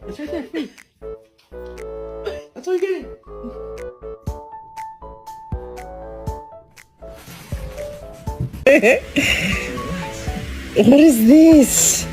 It's right there, free. That's all you're getting. What is this?